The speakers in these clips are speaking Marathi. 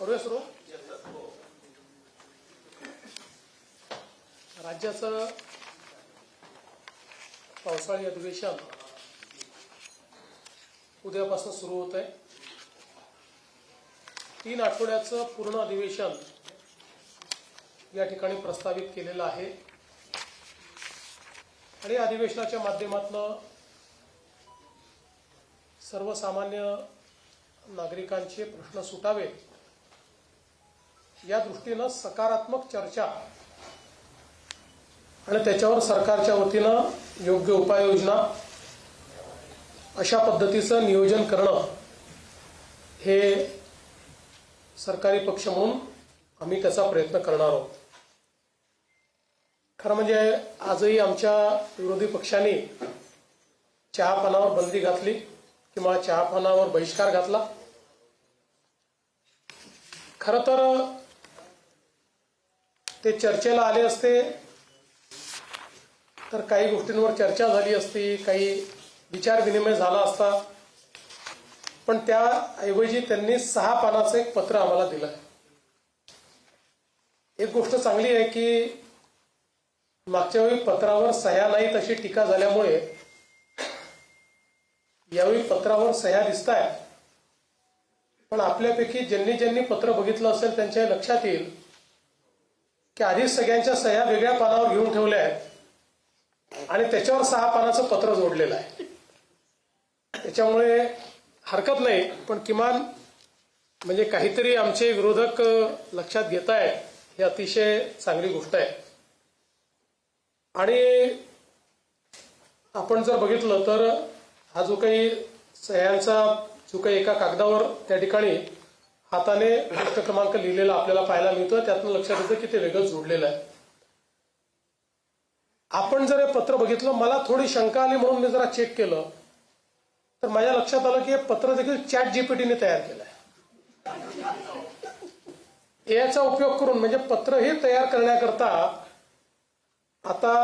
करूया सुरू. राज्याचं पावसाळी अधिवेशन उद्यापासून सुरू होत आहे. 3 आठवड्याचं पूर्ण अधिवेशन या ठिकाणी प्रस्तावित केलेलं आहे आणि अधिवेशनाच्या माध्यमातून सर्वसामान्य नागरिकांचे प्रश्न सुटावेत या दृष्टीनं सकारात्मक चर्चा आणि त्याच्यावर सरकारच्या वतीनं योग्य उपाययोजना अशा पद्धतीचं नियोजन करणं हे सरकारी पक्ष म्हणून आम्ही त्याचा प्रयत्न करणार आहोत. खरं म्हणजे आजही आमच्या विरोधी पक्षांनी चहापानावर बंदी घातली किंवा चहापानावर बहिष्कार घातला. खरं तर ते चर्चेला आले असते तर काही गोष्टींवर चर्चा झाली असती, काही विचारविनिमय झाला असता, पण त्याऐवजी त्यांनी 6 पानाचं एक पत्र आम्हाला दिलं. एक गोष्ट चांगली आहे की मागच्या वेळी पत्रावर सह्या नाहीत अशी टीका झाल्यामुळे यावेळी पत्रावर सह्या दिसत आहेत. पण आपल्यापैकी ज्यांनी पत्र बघितलं असेल त्यांच्या लक्षात येईल की आधीच सगळ्यांच्या सह्या वेगळ्या पानावर घेऊन ठेवल्या आहेत आणि त्याच्यावर 6 पानाचं पत्र जोडलेलं आहे. त्याच्यामुळे हरकत नाही, पण किमान म्हणजे काहीतरी आमचे विरोधक लक्षात घेत आहेत, ही अतिशय चांगली गोष्ट आहे. आणि आपण जर बघितलं तर हा जो काही सह्यांचा जो काही एका कागदावर त्या ठिकाणी हाताने पृष्ठ क्रमांक लिहिलेला आपल्याला पाहायला मिळतो, त्यातून लक्षात येतं की ते वेगळं जोडलेलं आहे. आपण जर हे पत्र बघितलं, मला थोडी शंका आली म्हणून मी जरा चेक केलं तर माझ्या लक्षात आलं की हे पत्र देखील ChatGPTने तयार केलं आहे. याचा उपयोग करून म्हणजे पत्र हे तयार करण्याकरता आता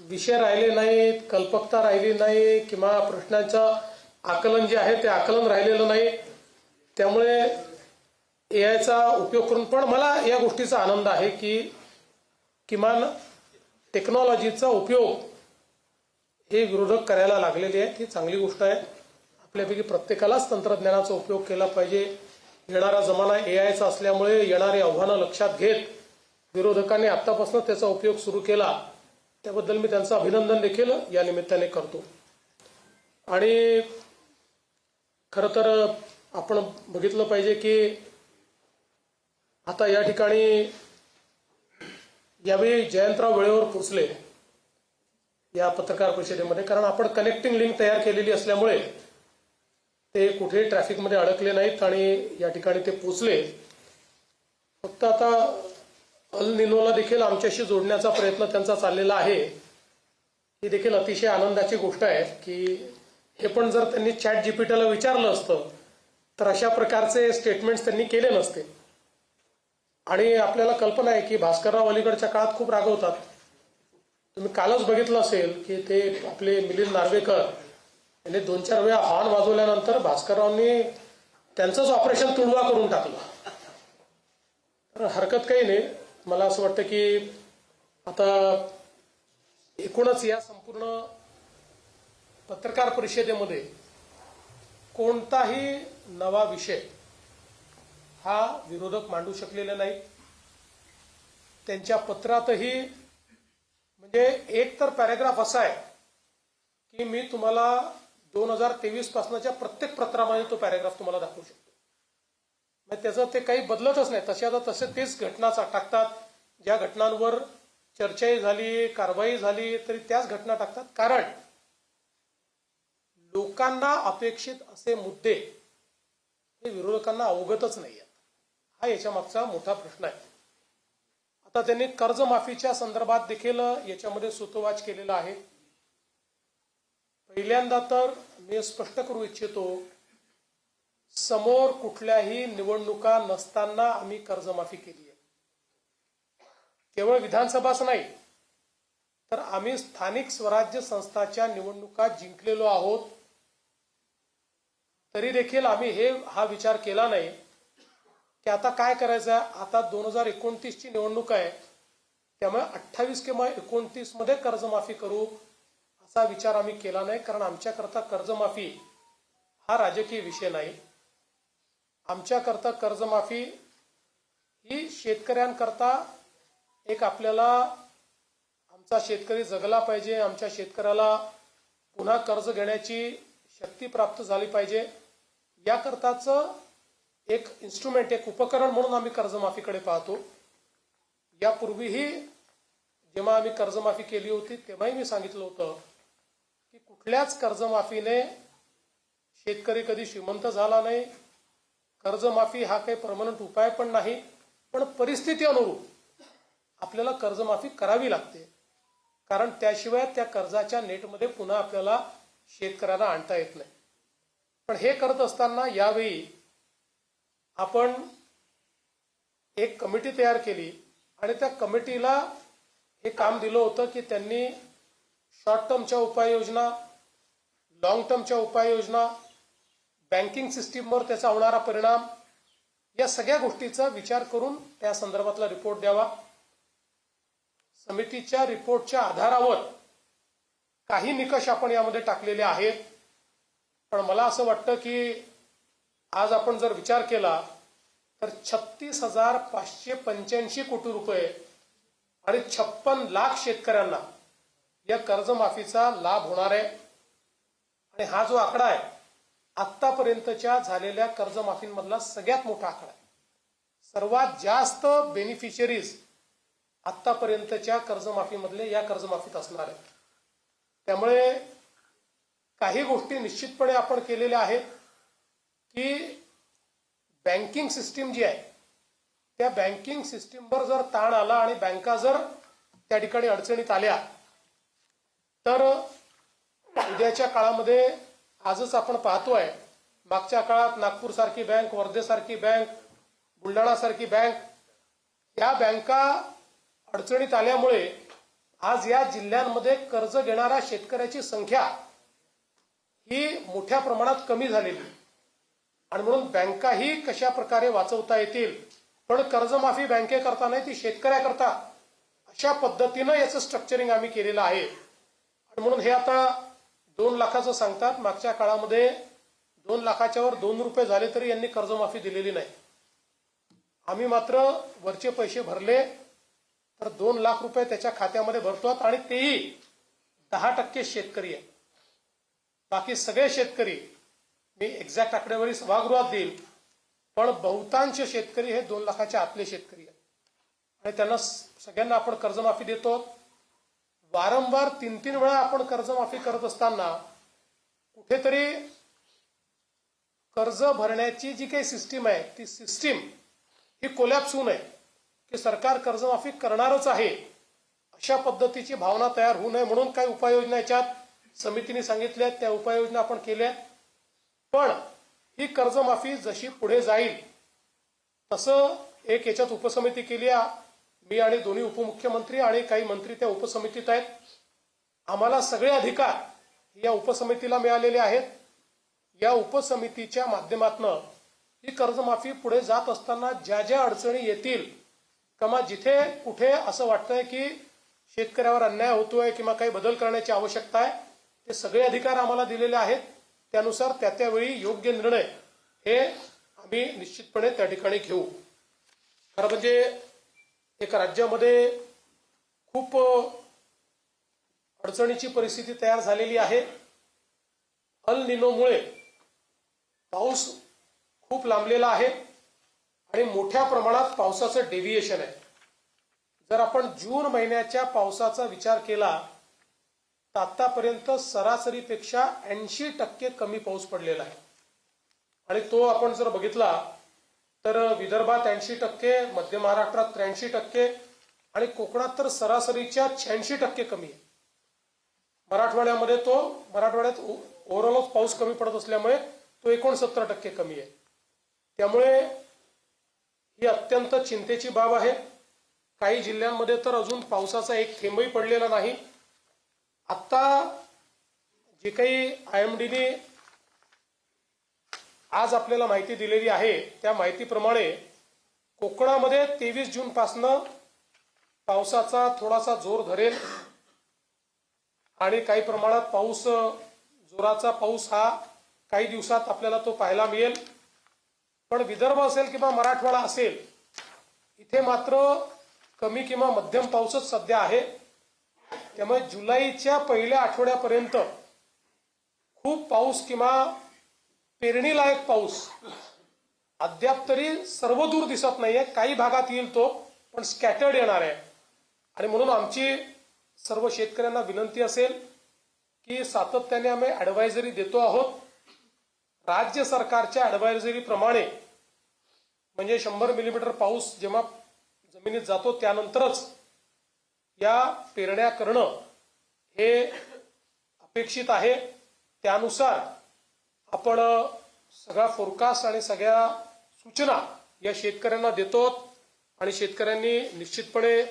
विषय राहिले नाहीत, कल्पकता राहिली नाही किंवा प्रश्नांचं आकलन जे आहे ते आकलन राहिलेलं नाही. त्यामुळे एआयचा उपयोग करून पण मला या गोष्टीचा आनंद आहे की किमान टेक्नॉलॉजीचा उपयोग हे विरोधक करायला लागलेले आहेत. ही चांगली गोष्ट आहे. आपल्यापैकी प्रत्येकालाच तंत्रज्ञानाचा उपयोग केला पाहिजे. येणारा जमाना एआयचा असल्यामुळे येणारी आव्हानं लक्षात घेत विरोधकांनी आतापासून त्याचा उपयोग सुरू केला, त्याबद्दल मी त्यांचं अभिनंदन देखील या निमित्ताने करतो. आणि खरं तर आपण बघितलं पाहिजे की आता या ठिकाणी यावेळी जयंतराव वेळेवर पोहोचले या पत्रकार परिषदेमध्ये, कारण आपण कनेक्टिंग लिंक तयार केलेली असल्यामुळे ते कुठेही ट्रॅफिकमध्ये अडकले नाहीत आणि या ठिकाणी ते पोहोचले. फक्त आता अल निनोला देखील आमच्याशी जोडण्याचा प्रयत्न त्यांचा चाललेला आहे. ही देखील अतिशय आनंदाची गोष्ट आहे की हे पण जर त्यांनी ChatGPTला विचारलं असतं तर अशा प्रकारचे स्टेटमेंट्स त्यांनी केले नसते. आणि आपल्याला कल्पना आहे की भास्करराव अलीकडच्या काळात खूप रागवतात. तुम्ही कालच बघितलं असेल की ते आपले मिलिंद नार्वेकर यांनी 2-4 वेळा हॉर्न वाजवल्यानंतर भास्कररावनी त्यांचंच ऑपरेशन तुडवा करून टाकलं. तर हरकत काही नाही. मला असं वाटतं की आता एकूणच या संपूर्ण पत्रकार परिषदेमध्ये कोणताही नवा विषय हा विरोधक मांडू शकलेले नाही. त्यांच्या पत्रातही म्हणजे एक तर पॅरेग्राफ असा आहे की मी तुम्हाला 2023 पासूनच्या प्रत्येक पत्रामध्ये तो पॅरेग्राफ तुम्हाला दाखवू शकतो. म्हणजे त्याचं ते काही बदलतच नाही, तसे तेच घटना टाकतात. ज्या घटनांवर चर्चाही झाली, कारवाई झाली तरी त्याच घटना टाकतात. कारण लोकांना अपेक्षित असे मुद्दे हे विरोधकांना अवगतच नाही आहेत. हा याच्या मागचा मोठा प्रश्न आहे. आता त्यांनी कर्जमाफीच्या संदर्भात देखील याच्यामध्ये सूतोवाच केलेला आहे. पहिल्यांदा तर मी स्पष्ट करू इच्छितो, समोर कुठल्याही निवडणुका नसताना आम्ही कर्जमाफी केली आहे. केवळ विधानसभाच नाही तर आम्ही स्थानिक स्वराज्य संस्थाच्या निवडणुका जिंकलेलो आहोत. तरी देखील आम्ही हा विचार केला नाही की आता काय करायचं आहे, आता 2029ची निवडणूक आहे, त्यामुळे 28 किंवा 29 मध्ये कर्जमाफी करू असा विचार आम्ही केला नाही. कारण आमच्याकरता कर्जमाफी हा राजकीय विषय नाही. आमच्याकरता कर्जमाफी ही शेतकऱ्यांकरता एक आपल्याला आमचा शेतकरी जगला पाहिजे, आमच्या शेतकऱ्याला पुन्हा कर्ज घेण्याची शक्ती प्राप्त झाली पाहिजे, याकरताचं एक इन्स्ट्रुमेंट, एक उपकरण म्हणून आम्ही कर्जमाफीकडे पाहतो. यापूर्वीही जेव्हा आम्ही कर्जमाफी केली होती तेव्हाही मी सांगितलं होतं की कुठल्याच कर्जमाफीने शेतकरी कधी श्रीमंत झाला नाही. कर्जमाफी हा काही परमनंट उपाय पण नाही, पण परिस्थिती अनुरूप आपल्याला कर्जमाफी करावी लागते. कारण त्याशिवाय त्या कर्जाच्या नेटमध्ये पुन्हा आपल्याला शेतकऱ्याला आणता येत नाही. पण हे करत असताना यावेळी आपण एक कमिटी तयार केली आणि त्या कमिटीला हे काम दिलं होतं की त्यांनी शॉर्ट टर्मच्या उपाययोजना, लॉंग टर्मच्या उपाययोजना, बँकिंग सिस्टीमवर त्याचा होणारा परिणाम, या सगळ्या गोष्टीचा विचार करून त्या संदर्भातला रिपोर्ट द्यावा. समितीच्या रिपोर्टच्या आधारावर काही निकष आपण यामध्ये टाकलेले आहेत. पण मला असं वाटतं की आज आपण जर विचार केला तर 36,585 कोटी रुपये आणि 56 लाख शेतकऱ्यांना या कर्जमाफीचा लाभ होणार आहे. आणि हा जो आकडा आहे आतापर्यंतच्या झालेल्या कर्जमाफींमधला सगळ्यात मोठा आकडा आहे. सर्वात जास्त बेनिफिशियरीज आतापर्यंतच्या कर्जमाफीमधले या कर्जमाफीत असणार आहेत. त्यामुळे काही गोष्टी निश्चितपणे आपण केलेल्या आहेत की बँकिंग सिस्टीम जी आहे त्या बँकिंग सिस्टीमवर जर ताण आला आणि बँका जर त्या ठिकाणी अडचणीत आल्या तर उद्याच्या काळामध्ये आजच आपण पाहतोय, मागच्या काळात नागपूरसारखी बँक, वर्धेसारखी बँक, बुलढाणासारखी बँक, या बँका अडचणीत आल्यामुळे आज या जिल्ह्यांमध्ये कर्ज घेणाऱ्या शेतकऱ्याची संख्या ही मोठ्या प्रमाणात कमी झालेली. आणि म्हणून बँकाही कशा प्रकारे वाचवता येतील, पण कर्जमाफी बँकेकरता नाही ती शेतकऱ्याकरता, अशा पद्धतीनं याचं स्ट्रक्चरिंग आम्ही केलेलं आहे. आणि म्हणून हे आता 2 लाखाचं सांगतात, मागच्या काळामध्ये 2 लाखाच्या वर 2 रुपये झाले तरी यांनी कर्जमाफी दिलेली नाही. आम्ही मात्र वरचे पैसे भरले तर 2 लाख रुपये त्याच्या खात्यामध्ये भरतो आणि तेही 10% शेतकरी आहे. बाकी सगळे शेतकरी, मी एक्झॅक्ट आकडेवारी सभागृहात देईल, पण बहुतांश शेतकरी हे 2 लाखाच्या आतले शेतकरी आहेत. आणि त्यांना सगळ्यांना आपण कर्जमाफी देतो. वारंवार 3-3 वेळा आपण कर्जमाफी करत असताना कुठेतरी कर्ज भरण्याची जी काही सिस्टीम आहे ती सिस्टीम ही कोलॅप्स होऊ नये, की सरकार कर्जमाफी करणारच आहे अशा पद्धतीची भावना तयार होऊ नये म्हणून काही उपाययोजना याच्यात समितीने सांगितल्या, त्या उपाययोजना आपण केल्या. पण ही कर्जमाफी जशी पुढे जाईल तसं एक याच्यात उपसमिती केली आहे. मी आणि दोन्ही उपमुख्यमंत्री आणि काही मंत्री त्या उपसमितीत आहेत. आम्हाला सगळे अधिकार या उपसमितीला मिळालेले आहेत. या उपसमितीच्या माध्यमातून ही कर्जमाफी पुढे जात असताना ज्या ज्या अडचणी येतील किंवा जिथे कुठे असं वाटतंय की शेतकऱ्यावर अन्याय होतोय किंवा काही बदल करण्याची आवश्यकता आहे, ते सगळे अधिकार आम्हाला दिलेले आहेत. त्यानुसार त्यावेळी योग्य निर्णय हे आम्ही निश्चितपणे त्या ठिकाणी घेऊ. खरं म्हणजे एक राज्यामध्ये खूप अडचणीची परिस्थिती तयार झालेली आहे. अल निनोमुळे पाऊस खूप लांबलेला आहे आणि मोठ्या प्रमाणात पावसाचं डेव्हिएशन आहे. जर आपण जून महिन्याच्या पावसाचा विचार केला तर आतापर्यंत सरासरीपेक्षा 80% कमी पाऊस पडलेला आहे. आणि तो आपण जर बघितला तर विदर्भात 80%, मध्य महाराष्ट्रात 83% आणि कोकणात तर सरासरीच्या 86% कमी आहे. मराठवाड्यात ओव्हरऑल पाऊस कमी पडत असल्यामुळे तो 69% कमी आहे. त्यामुळे ही अत्यंत चिंतेची बाब आहे. काही जिल्ह्यांमध्ये तर अजून पावसाचा एक थेंबही पडलेला नाही. आता जे काही IMDने आज आपल्याला माहिती दिलेली आहे त्या माहितीप्रमाणे कोकणामध्ये 23 जून पासनं पावसाचा थोडासा जोर धरेल आणि काही प्रमाणात पाऊस, जोराचा पाऊस हा काही दिवसात आपल्याला तो पाहायला मिळेल. पण विदर्भ असेल किंवा मराठवाडा असेल, इथे मात्र कमी किंवा मध्यम पाऊसच सध्या आहे. त्यामुळे जुलैच्या पहिल्या आठवड्यापर्यंत खूप पाऊस किंवा पेरणीलायक पाऊस अद्याप तरी सर्वदूर दिसत नाहीये. काही भागात येईल तो, पण स्कॅटर्ड येणार आहे. आणि म्हणून आमची सर्व शेतकऱ्यांना विनंती असेल की सातत्याने आम्ही ॲडवायझरी देतो आहोत. राज्य सरकारच्या ॲडवायझरीप्रमाणे म्हणजे 100 मिलीमीटर पाऊस जेव्हा जमिनीत जातो त्यानंतरच या पेरण्या करणं हे अपेक्षित आहे. त्यानुसार आपण सगळा फोरकास्ट आणि सगळ्या सूचना या शेतकऱ्यांना देतो आणि शेतकऱ्यांनी निश्चितपणे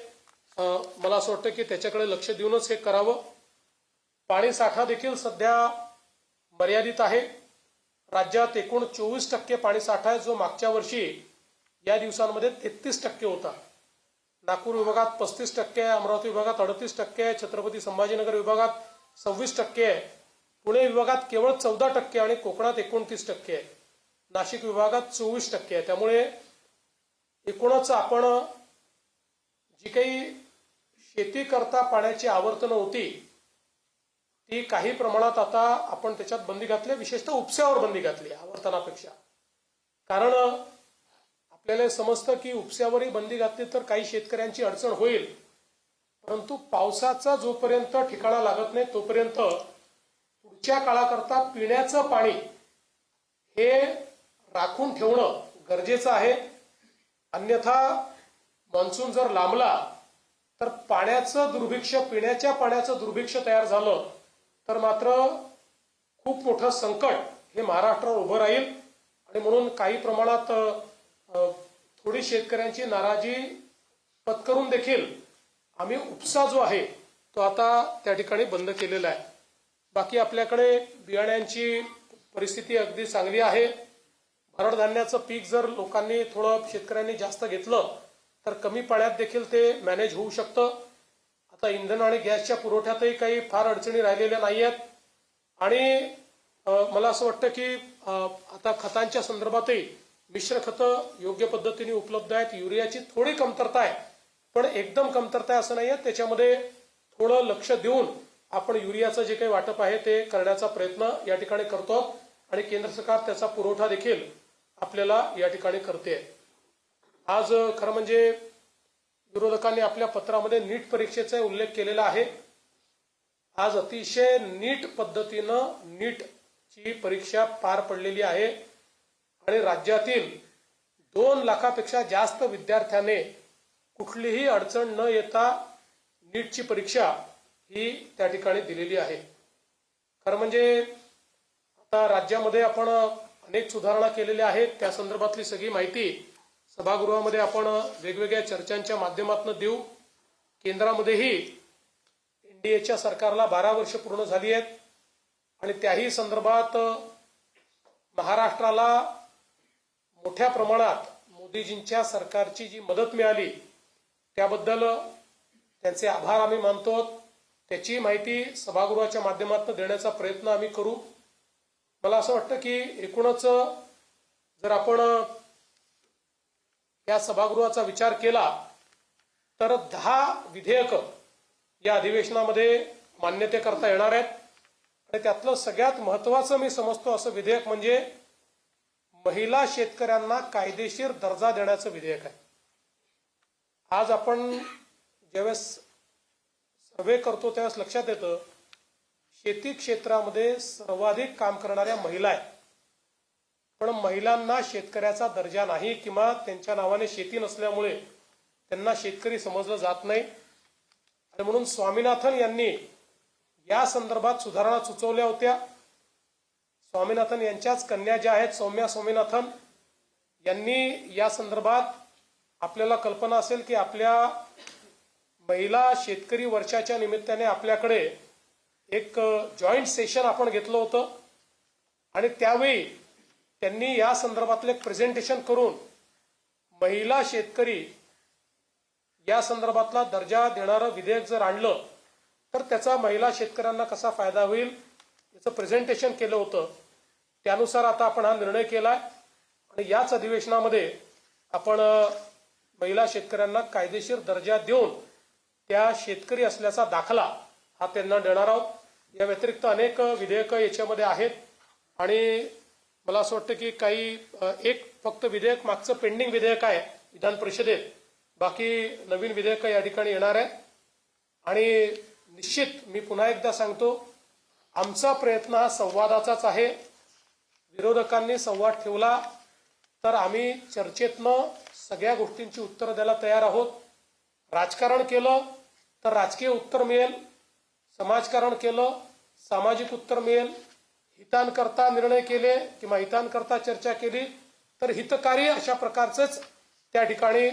मला असं वाटतं की त्याच्याकडे लक्ष देऊनच हे करावं. पाणी साठा देखील सध्या मर्यादित आहे. राज्यात एकूण 24% पाणी साठा आहे, जो मागच्या वर्षी या दिवसांमध्ये 33% होता. नागपूर विभागात 35% आहे, अमरावती विभागात 38% आहे, छत्रपती संभाजीनगर विभागात 26% आहे, पुणे विभागात केवळ 14% आणि कोकणात 29% आहे, नाशिक विभागात 24% आहे. त्यामुळे एकूणच आपण जी काही शेती करता पाण्याची आवर्तनं होती ती काही प्रमाणात आता आपण त्याच्यात बंदी घातली, विशेषतः उपस्यावर बंदी घातली आवर्तनापेक्षा. कारण आपल्याला समजतं की उपस्यावरही बंदी घातली तर काही शेतकऱ्यांची अडचण होईल, परंतु पावसाचा जोपर्यंत ठिकाणा लागत नाही तोपर्यंत पुढच्या काळाकरता पिण्याचं पाणी हे राखून ठेवणं गरजेचं आहे. अन्यथा मान्सून जर लांबला तर पाण्याचं दुर्भिक्ष्य, पिण्याच्या पाण्याचं दुर्भिक्ष्य तयार झालं तर मात्र खूप मोठं संकट हे महाराष्ट्रावर उभं राहील. आणि म्हणून काही प्रमाणात थोडी शेतकऱ्यांची नाराजी पत्करून देखील आम्ही उपसा जो आहे तो आता त्या ठिकाणी बंद केलेला आहे. बाकी आपल्याकडे बियाण्यांची परिस्थिती अगदी चांगली आहे. भरड धान्याचं पीक जर लोकांनी थोडं शेतकऱ्यांनी जास्त घेतलं तर कमी पाण्यात देखील ते मॅनेज होऊ शकतं. आता इंधन आणि गॅसच्या पुरवठ्यातही काही फार अडचणी राहिलेल्या नाही आहेत. आणि मला असं वाटतं की आता खतांच्या संदर्भातही मिश्र खतं योग्य पद्धतीने उपलब्ध आहेत. युरियाची थोडी कमतरता आहे, पण एकदम कमतरता आहे असं नाही आहे. त्याच्यामध्ये थोडं लक्ष देऊन आपण युरियाचं जे काही वाटप आहे ते करण्याचा प्रयत्न या ठिकाणी करतो आणि केंद्र सरकार त्याचा पुरवठा देखील आपल्याला या ठिकाणी करते. आज खरं म्हणजे विरोधकांनी आपल्या पत्रामध्ये नीट परीक्षेचा उल्लेख केलेला आहे. आज अतिशय नीट पद्धतीनं नीटची परीक्षा पार पडलेली आहे आणि राज्यातील 2 लाखापेक्षा जास्त विद्यार्थ्याने कुठलीही अडचण न येता नीटची परीक्षा ही त्या ठिकाणी दिलेली आहे. खरं म्हणजे आता राज्यामध्ये आपण अनेक सुधारणा केलेल्या आहेत. त्या संदर्भातली सगळी माहिती सभागृहामध्ये आपण वेगवेगळ्या चर्चांच्या माध्यमातून देऊ. केंद्रामध्येही एनडीएच्या सरकारला 12 वर्ष पूर्ण झाली आहेत आणि त्याही संदर्भात महाराष्ट्राला मोठ्या प्रमाणात मोदीजींच्या सरकारची जी मदत मिळाली त्याबद्दल त्यांचे आभार आम्ही मानतो. त्याची माहिती सभागृहाच्या माध्यमातून देण्याचा प्रयत्न आम्ही करू. मला असं वाटतं की एकूणच जर आपण या सभागृहाचा विचार केला तर 10 विधेयकं या अधिवेशनामध्ये मान्यते करता येणार आहेत. आणि त्यातलं सगळ्यात महत्त्वाचं मी समजतो असं विधेयक म्हणजे महिला शेतकऱ्यांना कायदेशीर दर्जा देण्याचं विधेयक आहे. आज आपण ज्यावेळेस सर्वे करतो त्यावेळेस लक्षात येतं शेती क्षेत्रामध्ये सर्वाधिक काम करणाऱ्या महिला आहेत, पण महिलांना शेतकऱ्याचा दर्जा नाही किंवा त्यांच्या नावाने शेती नसल्यामुळे त्यांना शेतकरी समजलं जात नाही. आणि म्हणून स्वामीनाथन यांनी या संदर्भात सुधारणा सुचवल्या होत्या. स्वामीनाथन यांच्याच कन्या ज्या आहेत सौम्या स्वामीनाथन यांनी या संदर्भात आपल्याला कल्पना असेल की आपल्या महिला शेतकरी वर्षाच्या निमित्ताने आपल्याकडे एक जॉईंट सेशन आपण घेतलं होतं आणि त्यावेळी त्यांनी या संदर्भातलं एक प्रेझेंटेशन करून महिला शेतकरी या संदर्भातला दर्जा देणारं विधेयक जर आणलं तर त्याचा महिला शेतकऱ्यांना कसा फायदा होईल याचं प्रेझेंटेशन केलं होतं. त्यानुसार आता आपण हा निर्णय केलाय आणि याच अधिवेशनामध्ये आपण महिला शेतकऱ्यांना कायदेशीर दर्जा देऊन त्या शेतकरी असल्याचा दाखला हा त्यांना देणार आहोत. या व्यतिरिक्त अनेक विधेयकं याच्यामध्ये आहेत आणि मला असं वाटतं की काही एक फक्त विधेयक मागचं पेंडिंग विधेयक आहे विधान परिषदेत, बाकी नवीन विधेयकं या ठिकाणी येणार आहे. आणि निश्चित मी पुन्हा एकदा सांगतो, आमचा प्रयत्न हा संवादाचाच आहे. विरोधकांनी संवाद ठेवला तर आम्ही चर्चेतनं सगळ्या गोष्टींची उत्तरं द्यायला तयार आहोत. राजकारण केलं तर राजकीय उत्तर मिळेल, समाजकारण केलं सामाजिक उत्तर मिळेल, हितांकरता निर्णय केले किंवा हितांकरता चर्चा केली तर हितकारी अशा प्रकारचंच त्या ठिकाणी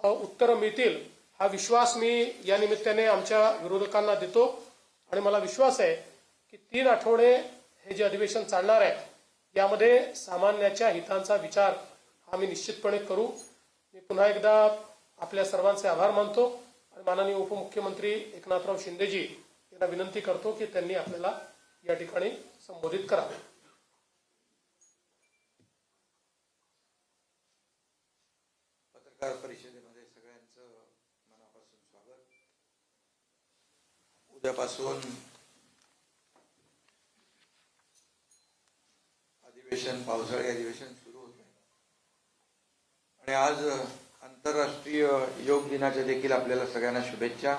उत्तरं मिळतील. हा विश्वास मी या निमित्ताने आमच्या विरोधकांना देतो आणि मला विश्वास आहे की 3 आठवडे हे जे अधिवेशन चालणार आहे यामध्ये सामान्याच्या हितांचा विचार आम्ही निश्चितपणे करू. मी पुन्हा एकदा आपल्या सर्वांचे आभार मानतो आणि माननीय उपमुख्यमंत्री एकनाथराव शिंदेजी यांना विनंती करतो की त्यांनी आपल्याला या ठिकाणी संबोधित करावे. पत्रकार परिषदेमध्ये सगळ्यांचं मनापासून स्वागत. उद्यापासून अधिवेशन, पावसाळी अधिवेशन सुरू होत आहे आणि आज आंतरराष्ट्रीय योग दिनाच्या देखील आपल्याला सगळ्यांना शुभेच्छा.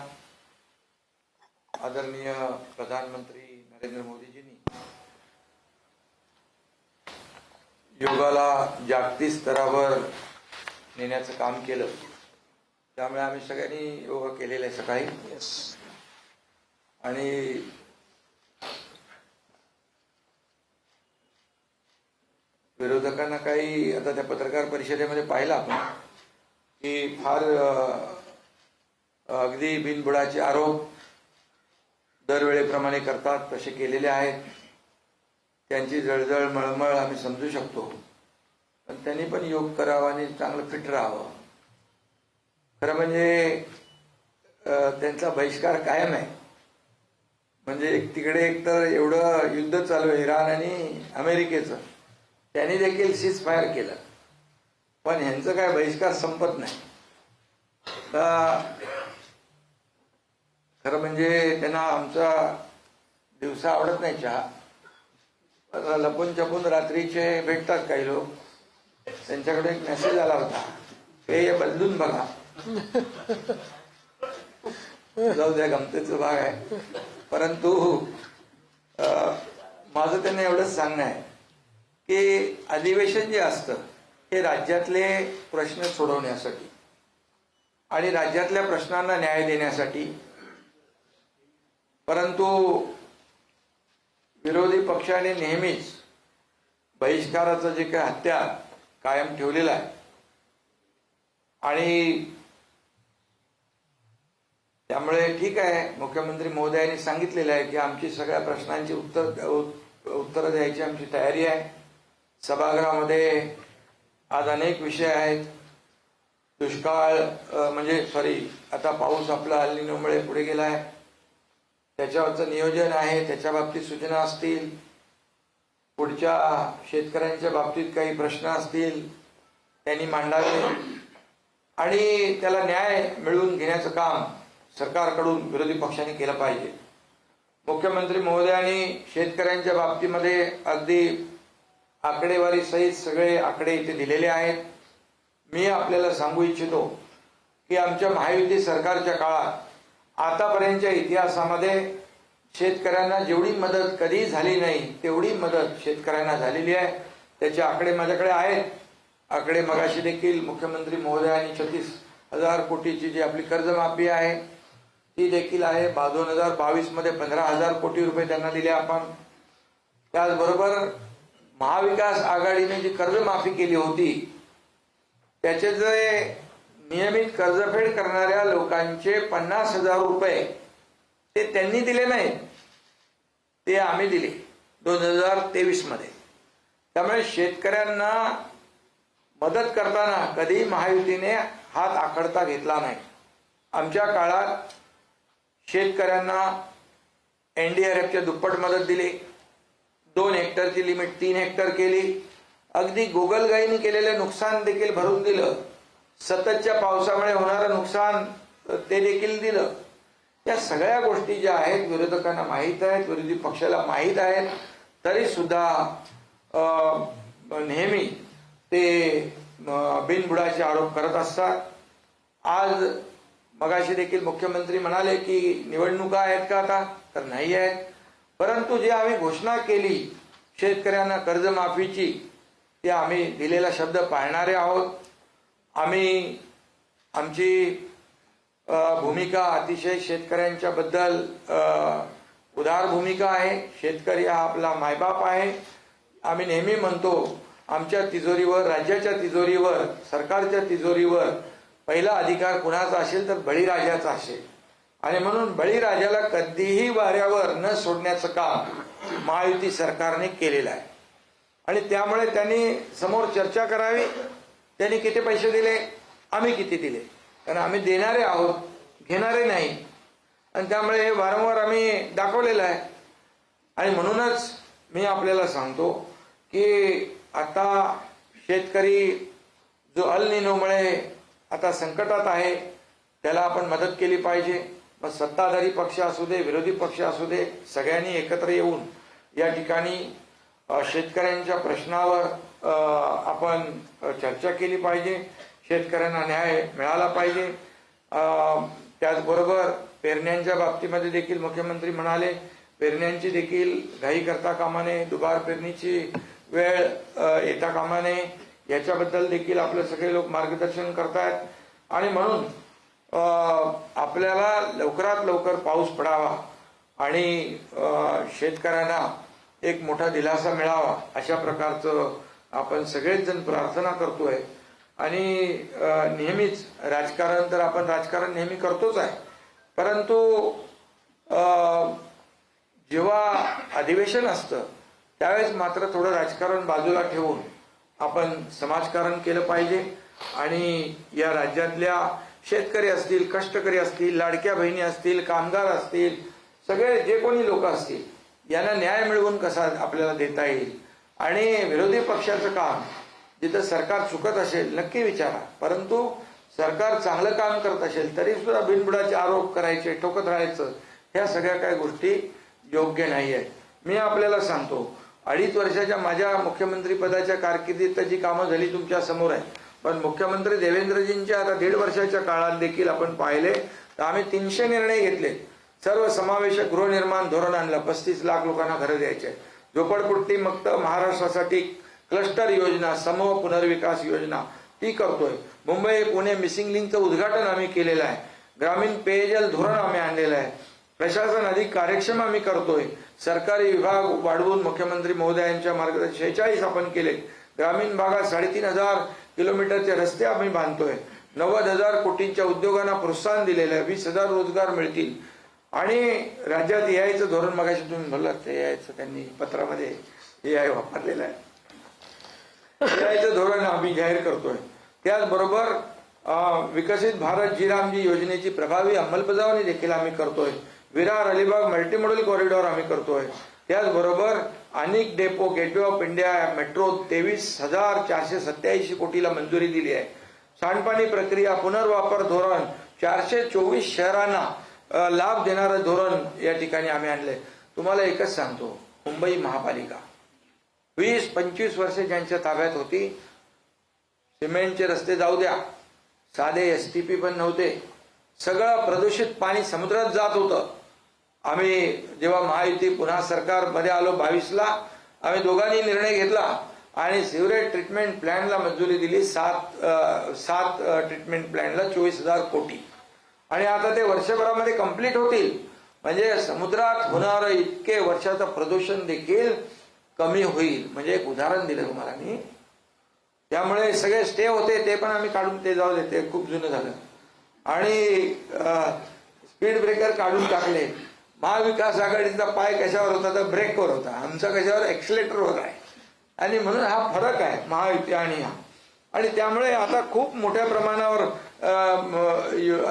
आदरणीय प्रधानमंत्री नरेंद्र मोदीजींनी योगाला जागतिक स्तरावर नेण्याचं काम केलं, त्यामुळे आम्ही सगळ्यांनी योगा केलेला आहे सकाळी. आणि विरोधकांना काही आता त्या पत्रकार परिषदेमध्ये पाहिलं आपण की फार अगदी बिनबुडाचे आरोप दरवेळेप्रमाणे करतात, तसे केलेले आहेत. त्यांची जळजळ मळमळ आम्ही समजू शकतो, पण त्यांनी पण योग करावा आणि चांगलं फिट राहावं. खरं म्हणजे त्यांचा बहिष्कार कायम आहे. म्हणजे तिकडे एकतर एवढं युद्ध चालू आहे इराण आणि अमेरिकेचं, त्यांनी देखील सीज फायर केलं, पण ह्यांचं काय बहिष्कार संपत नाही. खरं म्हणजे त्यांना आमचा दिवसा आवडत नाही चहा, लपून छपून रात्रीचे भेटतात काही लोक. त्यांच्याकडे एक मेसेज आला होता, हे बदलून बघा. जाऊ द्या, गमतीचा भाग आहे. परंतु माझं त्यांना एवढंच सांगणं आहे की अधिवेशन जे असतं हे राज्यातले प्रश्न सोडवण्यासाठी आणि राज्यातल्या प्रश्नांना न्याय देण्यासाठी. परंतु विरोधी पक्षाने नेहमीच बहिष्काराचं जे काही हत्यार कायम ठेवलेलं आहे आणि त्यामुळे ठीक आहे, मुख्यमंत्री महोदयांनी सांगितलेलं आहे की आमची सगळ्या प्रश्नांची उत्तरं द्यायची आमची तयारी आहे. सभागृहामध्ये आज अनेक विषय आहेत. दुष्काळ आता पाऊस आपला अल निनोमुळे पुढे गेलाय, त्याच्यावरचं नियोजन आहे, त्याच्या बाबतीत सूचना असतील, पुढच्या शेतकऱ्यांच्या बाबतीत काही प्रश्न असतील त्यांनी मांडावे आणि त्याला न्याय मिळवून घेण्याचं काम सरकारकडून विरोधी पक्षांनी केलं पाहिजे. मुख्यमंत्री महोदयांनी शेतकऱ्यांच्या बाबतीमध्ये अगदी आकडेवारी सहित सगळे आकडे इथे दिलेले आहेत. मी आपल्याला सांगू इच्छितो की आमच्या महायुती सरकारच्या काळात आतापर्यंतच्या इतिहासामध्ये शेतकऱ्यांना जेवढी मदत कधी झाली नाही तेवढी मदत शेतकऱ्यांना झालेली आहे. त्याचे आकडे माझ्याकडे आहेत. आकडे मगाशी देखील मुख्यमंत्री महोदयांनी 36,000 कोटीची जी आपली कर्जमाफी आहे ती देखील आहे. 2022 मध्ये 15,000 कोटी रुपये त्यांना दिले आपण. त्याचबरोबर महाविकास आघाडीने जी कर्जमाफी केली होती त्याचे जे नियमित कर्जफेड करणाऱ्या लोकांचे 50,000 रुपये ते त्यांनी दिले नाहीत, ते आम्ही दिले 2023 मध्ये. त्यामुळे शेतकऱ्यांना मदत करताना कधी महायुतीने हात आखडता घेतला नाही. आमच्या काळात शेतकऱ्यांना NDRFच्या दुप्पट मदत दिली. 2 हेक्टरची लिमिट 3 हेक्टर केली. अगदी गोगलगाईने केलेले नुकसान देखील भरून दिलं. सततच्या पावसामुळे होणारं नुकसान ते देखील दिलं. या सगळ्या गोष्टी ज्या आहेत विरोधकांना माहीत आहेत, विरोधी पक्षाला माहीत आहेत, तरी सुद्धा नेहमी ते बिनबुडाचे आरोप करत असतात. आज मगाशी देखील मुख्यमंत्री म्हणाले की निवडणुका आहेत का आता, तर नाही आहेत. परंतु जे आम्ही घोषणा केली शेतकऱ्यांना कर्जमाफीची, ते आम्ही दिलेला शब्द पाळणारे आहोत. आम्ही आमची भूमिका अतिशय शेतकऱ्यांच्या बद्दल उदार भूमिका आहे. शेतकरी हा आपला मायबाप आहे. आम्ही नेहमी म्हणतो आमच्या तिजोरीवर, राज्याच्या तिजोरीवर, सरकारच्या तिजोरीवर पहिला अधिकार कुणाचा असेल तर बळीराजाचा असेल. आणि म्हणून बळीराजाला कधीही वाऱ्यावर न सोडण्याचं काम महायुती सरकारने केलेलं आहे. आणि त्यामुळे त्यांनी समोर चर्चा करावी. त्यांनी किती पैसे दिले, आम्ही किती दिले, कारण आम्ही देणारे आहोत, घेणारे नाही. आणि त्यामुळे हे वारंवार आम्ही दाखवलेलं आहे. आणि म्हणूनच मी आपल्याला सांगतो की आता शेतकरी जो अल निनोमुळे आता संकटात आहे, त्याला आपण मदत केली पाहिजे. मग सत्ताधारी पक्ष असू दे, विरोधी पक्ष असू दे, सगळ्यांनी एकत्र येऊन या ठिकाणी शेतकऱ्यांच्या प्रश्नावर आपण चर्चा केली पाहिजे. शेतकऱ्यांना न्याय मिळाला पाहिजे. त्याचबरोबर पेरण्यांच्या बाबतीमध्ये देखील मुख्यमंत्री म्हणाले पेरण्यांची देखील घाई करता कामा नये, दुबार पेरणीची वेळ येता कामा नये, याच्याबद्दल देखील आपले सगळे लोक मार्गदर्शन करतायत. आणि म्हणून आपल्याला लवकरात लवकर पाऊस पडावा आणि शेतकऱ्यांना एक मोठा दिलासा मिळावा अशा प्रकारचं आपण सगळेच जण प्रार्थना करतोय. आणि नेहमीच राजकारण तर आपण राजकारण नेहमी करतोच आहे, परंतु जेव्हा अधिवेशन असतं त्यावेळेस मात्र थोडं राजकारण बाजूला ठेवून आपण समाजकारण केलं पाहिजे. आणि या राज्यातल्या शेतकरी असतील, कष्टकरी असतील, लाडक्या बहिणी असतील, कामगार असतील, सगळे जे कोणी लोक असतील यांना न्याय मिळवून कसा आपल्याला देता येईल. आणि विरोधी पक्षाचं काम जिथं सरकार चुकत असेल नक्की विचारा, परंतु सरकार चांगलं काम करत असेल तरी सुद्धा बिनबुडाचे आरोप करायचे, ठोकत राहायचं, ह्या सगळ्या काही गोष्टी योग्य नाही आहेत. मी आपल्याला सांगतो 2.5 वर्षाच्या माझ्या मुख्यमंत्री पदाच्या कारकिर्दीत जी कामं झाली तुमच्या समोर आहे, पण मुख्यमंत्री देवेंद्रजींच्या आता 1.5 वर्षाच्या काळात देखील आपण पाहिले तर आम्ही 300 निर्णय घेतले. सर्व समावेशक गृहनिर्माण धोरण आणलं. 35 लाख लोकांना घरं द्यायचे. झोपडपट्टी मुक्त महाराष्ट्रासाठी क्लस्टर योजना, समूह पुनर्विकास योजना ती करतोय. मुंबई पुणे मिसिंग लिंकचं उद्घाटन आम्ही केलेलं आहे. ग्रामीण पेयजल धोरण आम्ही आणलेलं आहे. प्रशासन अधिक कार्यक्षम आम्ही करतोय. सरकारी विभाग वाढवून मुख्यमंत्री महोदयांच्या मार्गदर्शन 46 आपण केले. ग्रामीण भागात 3,500 किलोमीटरचे रस्ते आम्ही बांधतोय. 90,000 कोटींच्या उद्योगांना प्रोत्साहन दिलेलं आहे. 20,000 रोजगार मिळतील. आणि राज्यात यायचं धोरण मगाशी तुम्ही बोललात ते यायचं त्यांनी पत्रामध्ये AI वापरलेलं आहे. यायचं धोरण आम्ही जाहीर करतोय. त्याचबरोबर विकसित भारत जी योजनेची प्रभावी अंमलबजावणी देखील आम्ही करतोय. विरार अलिबाग मल्टीमॉडल कॉरिडॉर आम्ही करतोय. त्याचबरोबर अनेक depot gateway of India metro 23,487 कोटीला मंजुरी दिली आहे. सांडपाणी प्रक्रिया पुनर्वापर धोरण 424 शहरांना लाभ देणारं धोरण या ठिकाणी आम्ही आणले. तुम्हाला एकच सांगतो, मुंबई महापालिका 20-25 वर्षे ज्यांच्या ताब्यात होती, सिमेंटचे रस्ते जाऊ द्या, साधे STP पण नव्हते, सगळं प्रदूषित पाणी समुद्रात जात होतं. आम्ही जेव्हा महायुती पुन्हा सरकारमध्ये आलो 22ला, आम्ही दोघांनी निर्णय घेतला आणि सिवरेज ट्रीटमेंट प्लॅनला मंजुरी दिली. 7 ट्रीटमेंट प्लॅनला 24,000 कोटी. आणि आता ते वर्षभरामध्ये कंप्लीट होतील. म्हणजे समुद्रात होणारं इतके वर्षाचं प्रदूषण देखील कमी होईल. म्हणजे एक उदाहरण दिलं तुम्हाला मी. त्यामुळे सगळे स्टे होते ते पण आम्ही काढून ते जाऊ देते, खूप जुनं झालं. आणि स्पीड ब्रेकर काढून टाकले. महाविकास आघाडीचा पाय कशावर होता तर ब्रेकवर होता, आमचा कशावर एक्सिलेटरवर आहे. आणि म्हणून हा फरक आहे महायुती आणि हा. आणि त्यामुळे आता खूप मोठ्या प्रमाणावर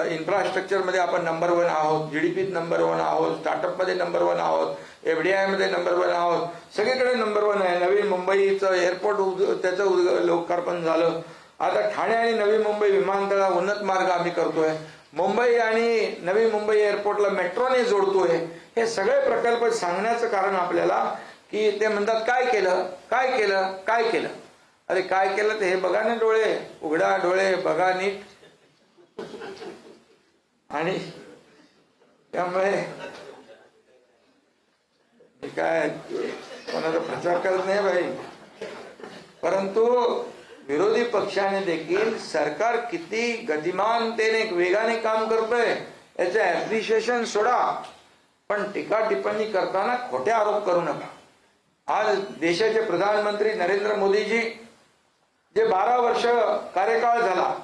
इन्फ्रास्ट्रक्चरमध्ये आपण नंबर 1 आहोत, जीडीपीत नंबर 1 आहोत, स्टार्टअपमध्ये नंबर 1 आहोत, FDI मध्ये नंबर 1 आहोत, सगळीकडे नंबर 1 आहे. नवीन मुंबईचं एअरपोर्ट त्याचं लोकार्पण झालं. आता ठाणे आणि नवी मुंबई विमानतळा उन्नत मार्ग आम्ही करतोय. मुंबई आणि नवी मुंबई एअरपोर्टला मेट्रोने जोडतोय. हे सगळे प्रकल्प सांगण्याचं कारण आपल्याला की ते म्हणतात काय केलं काय केलं काय केलं. अरे काय केलं ते हे बघा ना, डोळे उघडा, डोळे बघा नीट. आणि त्यामुळे काय कोणाचा प्रचार करत नाही भाई, परंतु विरोधी पक्षाने देखील सरकार किती गतिमानतेने वेगाने काम करतोय याचे ऍप्रिशिएशन सोडा, पण टीका टिप्पणी करताना खोटे आरोप करू नका. आज देशाचे प्रधानमंत्री नरेंद्र मोदीजी जे 12 वर्ष कार्यकाळ झाला,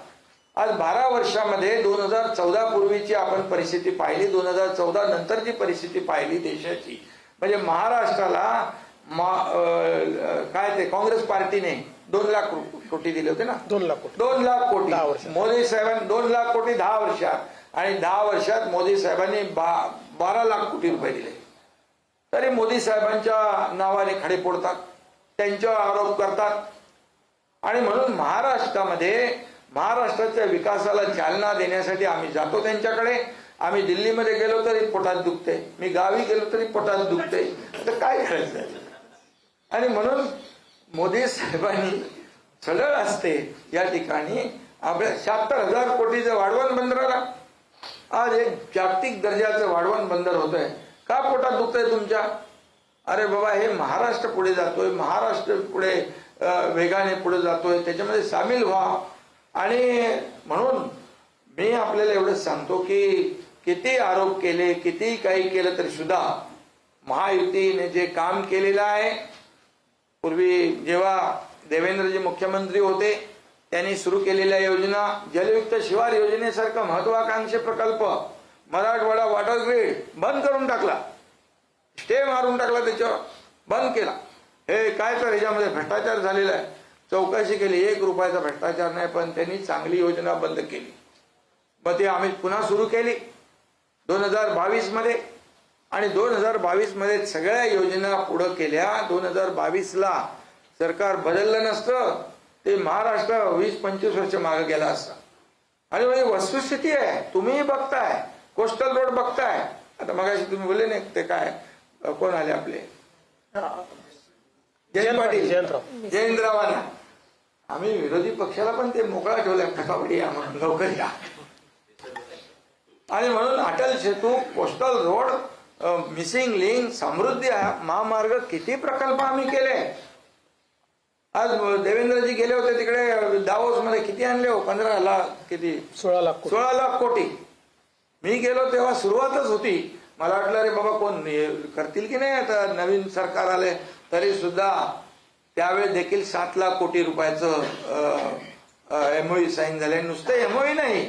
आज 12 वर्षामध्ये 2014 पूर्वीची आपण परिस्थिती पाहिली, 2014 नंतरची परिस्थिती पाहिली देशाची, म्हणजे महाराष्ट्राला काय ते काँग्रेस पार्टीने 2 लाख कोटी दिले होते ना, 2 लाख कोटी 2 लाख कोटी 10 वर्षात. मोदी साहेबांनी 2 लाख कोटी 10 वर्षात, आणि 10 वर्षात मोदी साहेबांनी 12 लाख कोटी रुपये दिले. तरी मोदी साहेबांच्या नावाने खडे फोडतात, त्यांच्यावर आरोप करतात. आणि म्हणून महाराष्ट्राच्या विकासाला चालना देण्यासाठी आम्ही जातो त्यांच्याकडे. आम्ही दिल्लीमध्ये गेलो तरी पोटात दुखते, मी गावी गेलो तरी पोटात दुखते, तर काय करायचं. आणि म्हणून मोदी साहेबांनी सरळ असते या ठिकाणी आपल्या 76,000 कोटीचं वाढवण बंदराला आज एक जागतिक दर्जाचं वाढवण बंदर होतंय. का पोटात दुखतंय तुमच्या? अरे बाबा, हे महाराष्ट्र पुढे जातोय, महाराष्ट्र पुढे वेगाने पुढे जातोय, त्याच्यामध्ये सामील व्हा. आणि म्हणून मी आपल्याला एवढंच सांगतो की किती आरोप केले, किती काही केलं तरी सुद्धा महायुतीने जे काम केलेलं आहे, पूर्वी जेव्हा देवेंद्रजी मुख्यमंत्री होते त्यांनी सुरू केलेल्या योजना, जलयुक्त शिवार योजनेसारखा महत्वाकांक्षी प्रकल्प मराठवाडा वॉटर ग्रीड बंद करून टाकला, स्टे मारून टाकला, त्याच्यावर बंद केला. हे काय तर ह्याच्यामध्ये भ्रष्टाचार झालेला आहे. चौकशी केली, 1 रुपयाचा भ्रष्टाचार नाही, पण त्यांनी चांगली योजना बंद केली. मग ती आम्ही पुन्हा सुरू केली 2022 मध्ये, आणि 2022 मध्ये सगळ्या योजना पुढे केल्या. 2022ला सरकार बदललं नसतं ते महाराष्ट्र 20-25 वर्ष मागे गेला असता. आणि म्हणजे वस्तुस्थिती आहे, तुम्ही बघताय, कोस्टल रोड बघताय. आता मगाशी तुम्ही बोलले नाही ते काय कोण आले आपले जयंत पाटील, जयंतरावांना. आम्ही विरोधी पक्षाला पण ते मोकळा ठेवलाय, फटाफटी या म्हणून, लवकर या. आणि म्हणून Atal Setu, coastal road, missing link, समृद्धी महामार्ग, किती प्रकल्प आम्ही केले. आज देवेंद्रजी गेले होते तिकडे दावोस मध्ये, किती आणले हो? 15 लाख, किती 16 लाख 16 लाख कोटी. मी गेलो तेव्हा सुरुवातच होती, मला वाटलं अरे बाबा कोण करतील की नाही, आता नवीन सरकार आले, तरी सुद्धा त्यावेळेस देखील 7 लाख कोटी रुपयाचं MOU साईन झाले. नुसतं MOU नाही,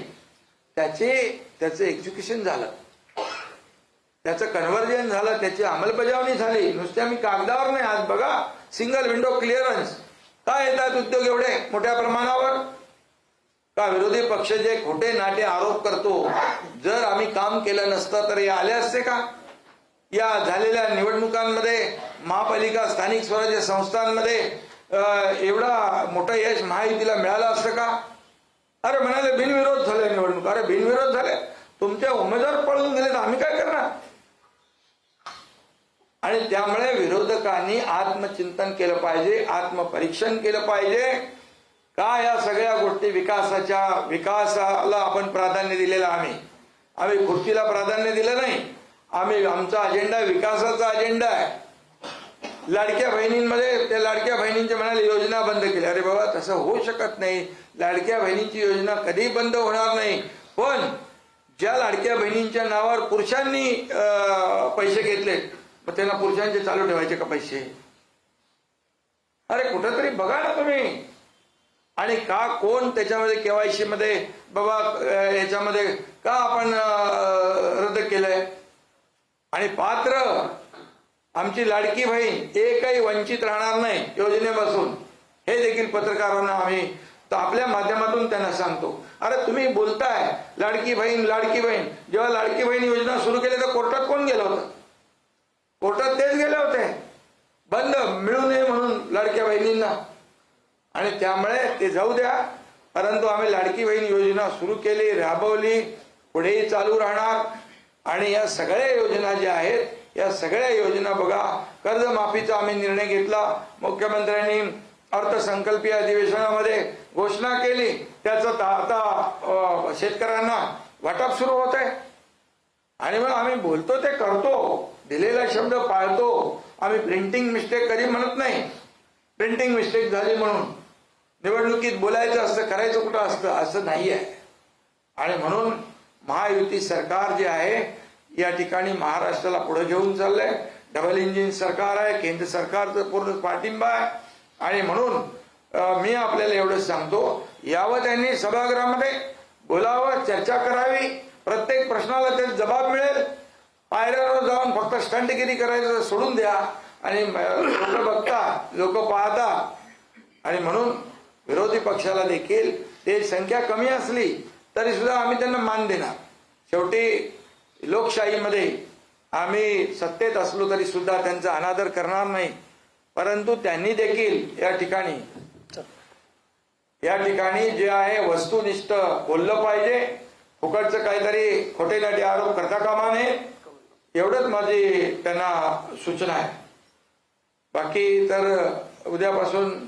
त्याचं एक्झिक्युशन झालं, त्याचं कन्व्हर्जन झालं, त्याची अंमलबजावणी झाली. नुसते आम्ही कागदावर नाही. आज बघा, सिंगल विंडो क्लिअरन्स काय येतात उद्योग एवढे मोठ्या प्रमाणावर. का विरोधी पक्ष जे खोटे नाटे आरोप करतो, जर आम्ही काम केलं नसतं तर हे आले असते का? या झालेल्या निवडणुकांमध्ये, महापालिका, स्थानिक स्वराज्य संस्थांमध्ये एवढा मोठं यश महायुतीला मिळालं असतं का? अरे म्हणाले बिनविरोध झाले निवडणूक. अरे बिनविरोध झाले, तुमचे उमेदवार पळून गेले तर आम्ही काय करणार? आणि त्यामुळे विरोधकांनी आत्मचिंतन केलं पाहिजे, आत्मपरीक्षण केलं पाहिजे. का या सगळ्या गोष्टी विकासाला आपण प्राधान्य दिलेलं, आम्ही खुर्चीला प्राधान्य दिलं नाही. आमचा अजेंडा विकासाचा अजेंडा आहे. लाडक्या बहिणींमध्ये त्या लाडक्या बहिणींचे म्हणाले योजना बंद केल्या. अरे बाबा, तसं होऊ शकत नाही. लाडक्या बहिणींची योजना कधी बंद होणार नाही. पण ज्या लाडक्या बहिणींच्या नावावर पुरुषांनी पैसे घेतले, मग त्यांना पुरुषांचे चालू ठेवायचे का पैसे? अरे कुठंतरी बघा ना तुम्ही. आणि का कोण त्याच्यामध्ये केवायसी मध्ये बाबा याच्यामध्ये का आपण रद्द केलंय? आणि पात्र आमची लाडकी बहीण एकही वंचित राहणार नाही योजनेपासून, हे देखील पत्रकारांना आम्ही तर आपल्या माध्यमातून त्यांना सांगतो, अरे तुम्ही बोलताय लाडकी बहीण लाडकी बहीण, जेव्हा लाडकी बहीण योजना सुरू केली तर कोर्टात कोण गेलं होतं? कोर्टात तेच गेले होते, बंद मिळू नये म्हणून लाडक्या बहिणींना. आणि त्यामुळे ते जाऊ द्या, परंतु आम्ही लाडकी बहीण योजना सुरू केली, राबवली, पुढेही चालू राहणार. आणि या सगळ्या योजना ज्या आहेत या सगळ्या योजना बघा, कर्जमाफीचा आम्ही निर्णय घेतला, मुख्यमंत्र्यांनी अर्थसंकल्पीय अधिवेशनामध्ये घोषणा केली, त्याचं आता शेतकऱ्यांना वाटप सुरू होत आहे. आणि मग आम्ही बोलतो ते करतो, दिलेला शब्द पाळतो. आम्ही प्रिंटिंग मिस्टेक कधी म्हणत नाही. प्रिंटिंग मिस्टेक झाली म्हणून निवडणुकीत बोलायचं असतं, करायचं कुठं असतं, असं नाही आहे. आणि म्हणून महायुती सरकार जे आहे या ठिकाणी महाराष्ट्राला पुढे घेऊन चाललंय. डबल इंजिन सरकार आहे, केंद्र सरकारचं पूर्ण पाठिंबा आहे. आणि म्हणून मी आपल्याला एवढंच सांगतो, यावं त्यांनी सभागृहामध्ये बोलावं, चर्चा करावी, प्रत्येक प्रश्नाला ते जबाब मिळेल. पायऱ्यावर जाऊन फक्त स्टंटगिरी करायचं सोडून द्या. आणि लोक बघता, लोक पाहता. आणि म्हणून विरोधी पक्षाला देखील ते संख्या कमी असली तरी सुद्धा आम्ही त्यांना मान देणार. शेवटी लोकशाहीमध्ये आम्ही सत्तेत असलो तरी सुद्धा त्यांचा अनादर करणार नाही. परंतु त्यांनी देखील या ठिकाणी जे आहे वस्तुनिष्ठ बोललं पाहिजे. फुकटचं काहीतरी खोटे नाटे आरोप करता कामा नये, एवढंच माझी त्यांना सूचना आहे. बाकी तर उद्यापासून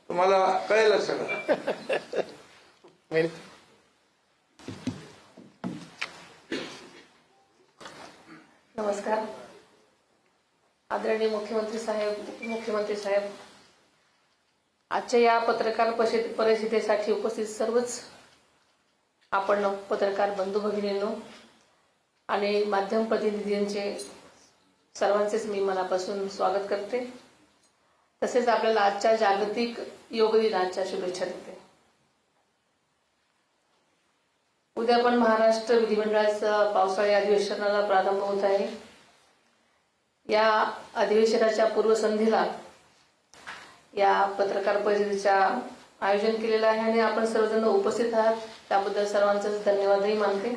तुम्हाला कळेलच सगळं. नमस्कार. आदरणीय मुख्यमंत्री साहेब, उपमुख्यमंत्री साहेब, आजच्या या पत्रकार परिषदेसाठी उपस्थित सर्वच आपण पत्रकार बंधू भगिनींनो आणि माध्यम प्रतिनिधींचे सर्वांचेच मी मनापासून स्वागत करते. तसेच आपल्याला आजच्या जागतिक योग दिनाच्या शुभेच्छा देते. उद्या पण महाराष्ट्र विधिमंडळाचं पावसाळी अधिवेशनाला प्रारंभ होत आहे. या अधिवेशनाच्या पूर्वसंध्येला या पत्रकार परिषदेच्या आयोजन केलेलं आहे आणि आपण सर्वजण उपस्थित आहात, त्याबद्दल सर्वांचंच धन्यवादही मानते.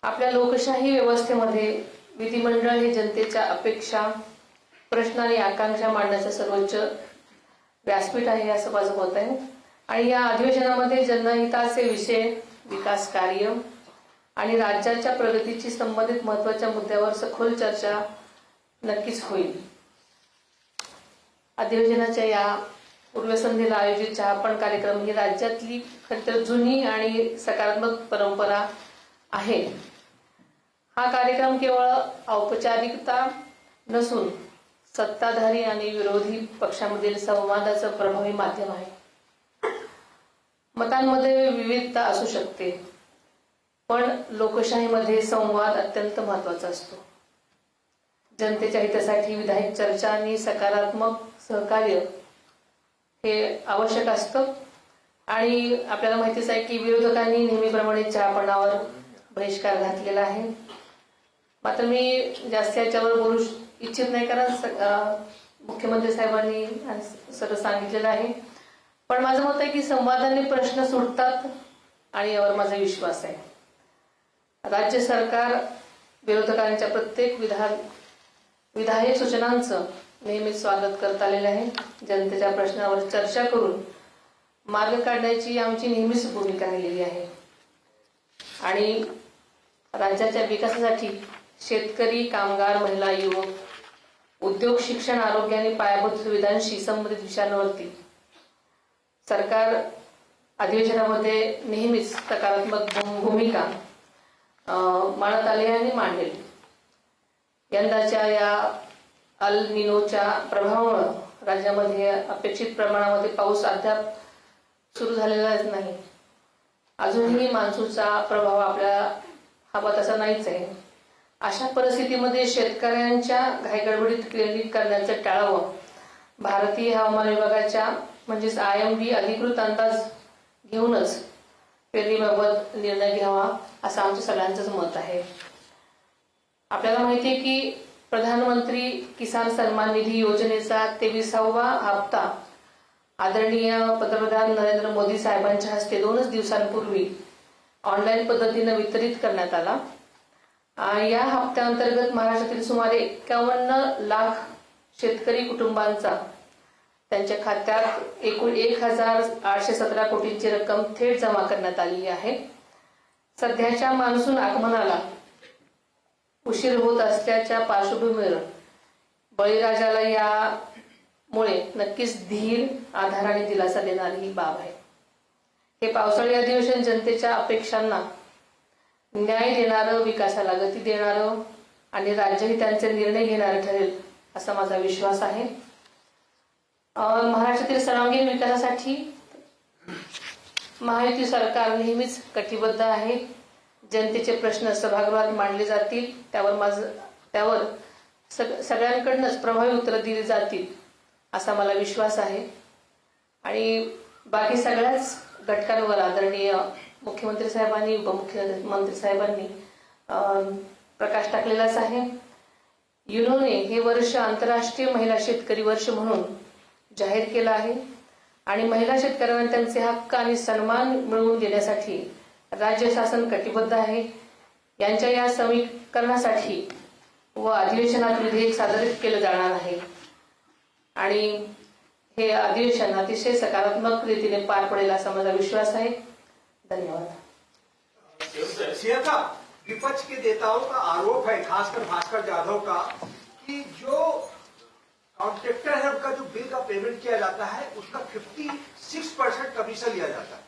आपल्या लोकशाही व्यवस्थेमध्ये विधिमंडळ हे जनतेच्या अपेक्षा, प्रश्न आणि आकांक्षा मांडण्याचं सर्वोच्च व्यासपीठ आहे असं माझं मत आहे. आणि या अधिवेशनामध्ये जनहिताचे विषय, विकास कार्य आणि राज्याच्या प्रगतीशी संबंधित महत्त्वाच्या मुद्द्यावर सखोल चर्चा नक्कीच होईल. अधिवेशनाच्या या पूर्वसंध्येला आयोजित चहापान कार्यक्रम ही राज्यातली खरंतर जुनी आणि सकारात्मक परंपरा आहे. हा कार्यक्रम केवळ औपचारिकता नसून सत्ताधारी आणि विरोधी पक्षामधील संवादाचं प्रभावी माध्यम आहे. मतांमध्ये विविधता असू शकते, पण लोकशाहीमध्ये संवाद अत्यंत महत्त्वाचा असतो. जनतेच्या हितासाठी विधायक चर्चा आणि सकारात्मक सहकार्य हे आवश्यक असतं. आणि आपल्याला माहितीच आहे की विरोधकांनी नेहमीप्रमाणे चहापानावर बहिष्कार घातलेला आहे. मात्र मी जास्त याच्यावर बोलू इच्छित नाही, कारण मुख्यमंत्री साहेबांनी सर्व सांगितलेलं आहे. पण माझं मत आहे की संवादाने प्रश्न सुटतात आणि यावर माझा विश्वास आहे. राज्य सरकार विरोधकांच्या प्रत्येक विधायक सूचनांचं नेहमीच स्वागत करत आलेले आहे. जनतेच्या प्रश्नावर चर्चा करून मार्ग काढण्याची आमची नेहमीच भूमिका राहिलेली आहे. आणि राज्याच्या विकासासाठी शेतकरी, कामगार, महिला, युवक, उद्योग, शिक्षण, आरोग्य आणि पायाभूत सुविधांशी संबंधित विषयांवरती सरकार अधिवेशनामध्ये नेहमीच सकारात्मक भूमिका मांडत आली आणि मांडेल. यंदाच्या या अल निनोच्या प्रभावामुळे राज्यामध्ये अपेक्षित प्रमाणामध्ये पाऊस अद्याप सुरू झालेलाच नाही. अजूनही मान्सूनचा प्रभाव आपल्याला हवा तसा नाहीच आहे. अशा परिस्थितीमध्ये शेतकऱ्यांच्या घाईगडबडीत क्रेडिट करण्याचं टाळावं. भारतीय हवामान विभागाच्या म्हणजेच IMD अधिकृत अंदाज घेऊनच पेरणीबाबत निर्णय घ्यावा असं आमचं सगळ्यांचंच मत आहे. आपल्याला माहिती आहे की प्रधानमंत्री किसान सन्मान निधी योजनेचा 23वा हप्ता आदरणीय पंतप्रधान नरेंद्र मोदी साहेबांच्या हस्ते 2च दिवसांपूर्वी ऑनलाईन पद्धतीनं वितरित करण्यात आला. या हप्त्याअंतर्गत महाराष्ट्रातील सुमारे 51 लाख शेतकरी कुटुंबांचा त्यांच्या खात्यात एकूण 1,817 कोटींची रक्कम थेट जमा करण्यात आलेली आहे. सध्याच्या मान्सून आगमनाला उशीर होत असल्याच्या पार्श्वभूमीवर बळीराजाला यामुळे नक्कीच धीर, आधार आणि दिलासा देणारी ही बाब आहे. हे पावसाळी अधिवेशन जनतेच्या अपेक्षांना न्याय देणारं, विकासाला गती देणारं आणि राज्यही त्यांचे निर्णय घेणारं ठरेल असा माझा विश्वास आहे. महाराष्ट्रातील सर्वांगीण विकासासाठी महायुती सरकार नेहमीच कटिबद्ध आहे. जनतेचे प्रश्न सभागृहात मांडले जातील, त्यावर सगळ्यांकडूनच प्रभावी उत्तरं दिली जातील असा मला विश्वास आहे. आणि बाकी सगळ्याच घटकांवर आदरणीय मुख्यमंत्री साहेबांनी, उपमुख्यमंत्री साहेबांनी प्रकाश टाकलेलाच आहे. युनोने हे वर्ष आंतरराष्ट्रीय महिला शेतकरी वर्ष म्हणून जाहीर केलं आहे आणि महिला शेतकऱ्यांना त्यांचे हक्क आणि सन्मान मिळवून देण्यासाठी राज्य शासन कटिबद्ध आहे. यांच्या या समीकरणासाठी व अधिवेशनात विधेयक सादर केलं जाणार आहे आणि हे अधिवेशन अतिशय सकारात्मक रीतीने पार पडेल असा माझा विश्वास आहे. धन्यवाद. सीएम साहब, विपक्ष के नेताओं का आरोप है, खासकर भास्कर जाधव का, कि जो कॉन्ट्रैक्टर है उनका जो बिल का पेमेंट किया जाता है उसका 56% कमीशन लिया जाता है.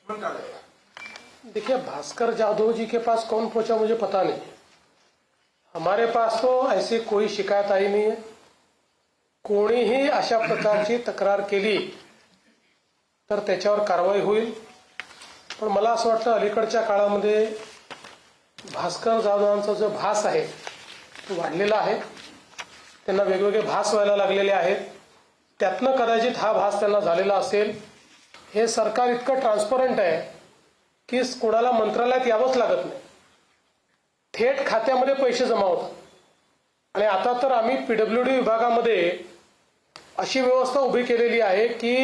उनका लगता है. देखिए, भास्कर जाधव जी के पास कौन पहुंचा मुझे पता नहीं. हमारे पास तो ऐसी कोई शिकायत आई नहीं है. कोणीही अशा प्रकारची तक्रार केली तर त्याच्यावर कारवाई होईल. पण मला असं वाटतं अलीकडच्या काळामध्ये भास्कर जाधवांचा जो भास आहे तो वाढलेला आहे. त्यांना वेगवेगळे भास व्हायला लागलेले आहेत. त्यातनं कदाचित हा भास त्यांना झालेला असेल. हे सरकार इतकं ट्रान्सपरंट आहे की कोणाला मंत्रालयात यावंच लागत नाही. थेट खात्यामध्ये पैसे जमा होतात. आणि आता तर आम्ही PWD विभागामध्ये अशी व्यवस्था उभी केलेली आहे की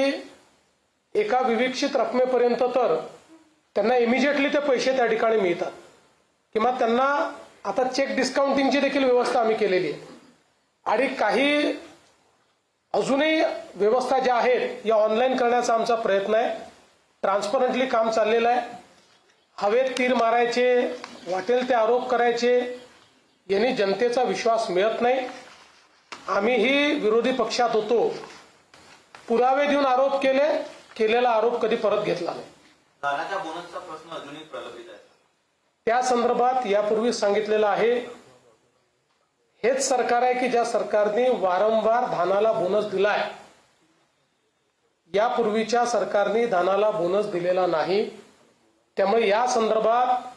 एका विविक्षित रकमेपर्यंत तर त्यांना इमिजिएटली ते पैसे त्या ठिकाणी मिळतात. किंवा त्यांना आता चेक डिस्काउंटिंगची देखील व्यवस्था आम्ही केलेली आहे. आणि काही अजूनही व्यवस्था ज्या आहेत या ऑनलाईन करण्याचा आमचा प्रयत्न आहे. ट्रान्सपरंटली काम चाललेलं आहे. हवेत तीर मारायचे, वाटेल ते आरोप करायचे यांनी जनतेचा विश्वास मिळत नाही. आम्हीही विरोधी पक्षात होतो, पुरावे देऊन आरोप केले, केलेला आरोप कधी परत घेतला नाही. धानाच्या बोनसचा प्रश्न अजूनही प्रलंबित आहे. त्या संदर्भात यापूर्वी सांगितलेलं आहे. हेच सरकार आहे की ज्या सरकारने वारंवार धानाला बोनस दिलाय. यापूर्वीच्या सरकारने धानाला बोनस दिलेला नाही. त्यामुळे या संदर्भात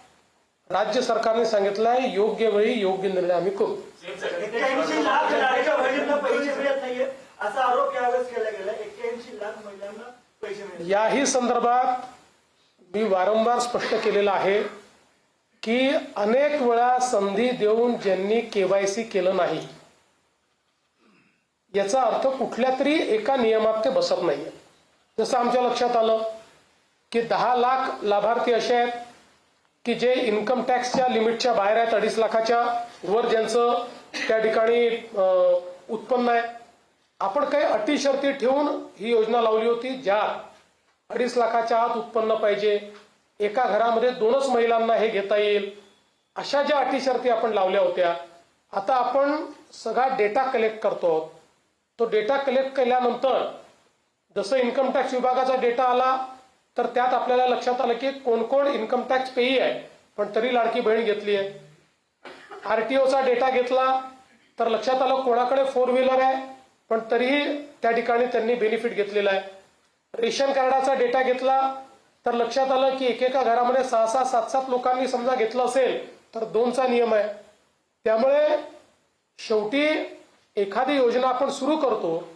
राज्य सरकारने सांगितलंय योग्य वेळी योग्य निर्णय आम्ही करू. 81 लाख लाडक्या बहिणींना पैसे मिळत नाहीये असा आरोप यावेळेस केला गेला. 81 लाख महिलांना पैसे मिळत. याही संदर्भात मी वारंवार स्पष्ट केलेलं आहे की अनेक वेळा संधी देऊन ज्यांनी KYC केलं नाही याचा अर्थ कुठल्या तरी एका नियमात ते बसत नाहीये. जसं आमच्या लक्षात आलं की 10 लाख लाभार्थी असे आहेत की जे इन्कम टॅक्सच्या लिमिटच्या बाहेर आहेत. 2.5 लाखाच्या वर ज्यांचं त्या ठिकाणी उत्पन्न आहे. आपण काही अटी शर्ती ठेवून ही योजना लावली होती ज्यात 2.5 लाखाच्या आत उत्पन्न पाहिजे, एका घरामध्ये 2च महिलांना हे घेता येईल, अशा ज्या अटी शर्ती आपण लावल्या होत्या. आता आपण सगळा डेटा कलेक्ट करतो. तो डेटा कलेक्ट केल्यानंतर जसं इन्कम टॅक्स विभागाचा डेटा आला तर त्यात आपल्याला लक्षात आलं की कोण कोण इन्कम टॅक्स पेई आहे पण तरी लाडकी बहीण घेतली आहे. RTOचा डेटा घेतला तर लक्षात आलं कोणाकडे 4 व्हीलर आहे पण तरीही त्या ठिकाणी त्यांनी बेनिफिट घेतलेला आहे. रेशन कार्डाचा डेटा घेतला तर लक्षात आलं की एकेका घरामध्ये 6-6, 7-7 लोकांनी समजा घेतलं असेल तर 2चा नियम आहे. त्यामुळे शेवटी एखादी योजना आपण सुरू करतो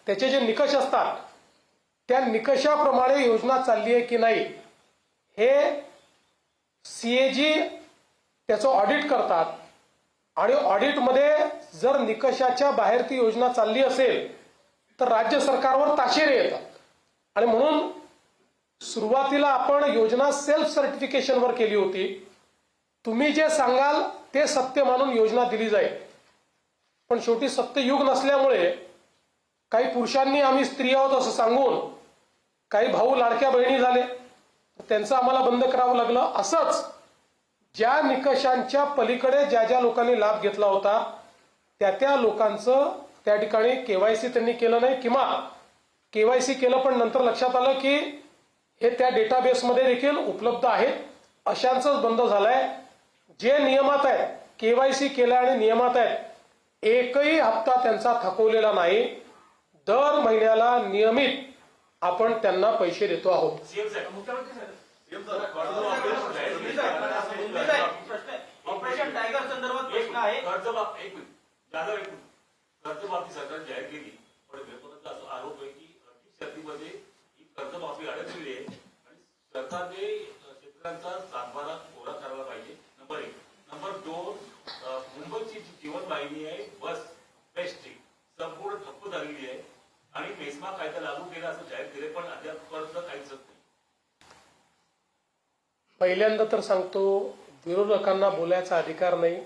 त्याचे जे निकष असतात त्या निकषाप्रमाणे योजना चालली आहे की नाही हे CAG त्याचं ऑडिट करतात. आणि ऑडिटमध्ये जर निकषाच्या बाहेर ती योजना चालली असेल तर राज्य सरकारवर ताशेरे येतात. आणि म्हणून सुरुवातीला आपण योजना सेल्फ सर्टिफिकेशनवर केली होती. तुम्ही जे सांगाल ते सत्य मानून योजना दिली जाईल. पण शेवटी सत्ययुग नसल्यामुळे काही पुरुषांनी आम्ही स्त्री आहोत असं सांगून काही भाऊ लाडक्या बहिणी झाले, त्यांचं आम्हाला बंद करावं लागलं. असंच ज्या निकषांच्या पलीकडे ज्या ज्या लोकांनी लाभ घेतला होता त्या लोकांचं त्या ठिकाणी केवायसी त्यांनी केलं नाही, किंवा केवायसी केलं पण नंतर लक्षात आलं की हे त्या डेटाबेसमध्ये देखील उपलब्ध आहेत, अशांचंच बंद झालंय. जे नियमात आहेत, केवायसी केलं आणि नियमात आहेत, एकही हप्ता त्यांचा थकवलेला नाही. दर महिन्याला नियमित आपण त्यांना पैसे देतो आहोत. ऑपरेशन टायगर संदर्भात प्रश्न आहे. कर्जमाफी सरकार जाहीर केली, पण वेळपर्यंत असा आरोप आहे की अटी शर्तीमध्ये ही कर्जमाफी अडकलेली आहे आणि सरकारने शेतकऱ्यांचा सातबारा कोरा करायला पाहिजे. नंबर 1. नंबर 2, मुंबईची जी जीवनवाहिनी आहे बस बेस्टची संपूर्ण ठप्प झालेली आहे आणि मेस्मा कायदा लागू केला असं जाहीर केले, पण अद्यापपर्यंत काहीच नाही. पहिल्यांदा तर सांगतो, विरोधकांना बोलायचा अधिकार नाही.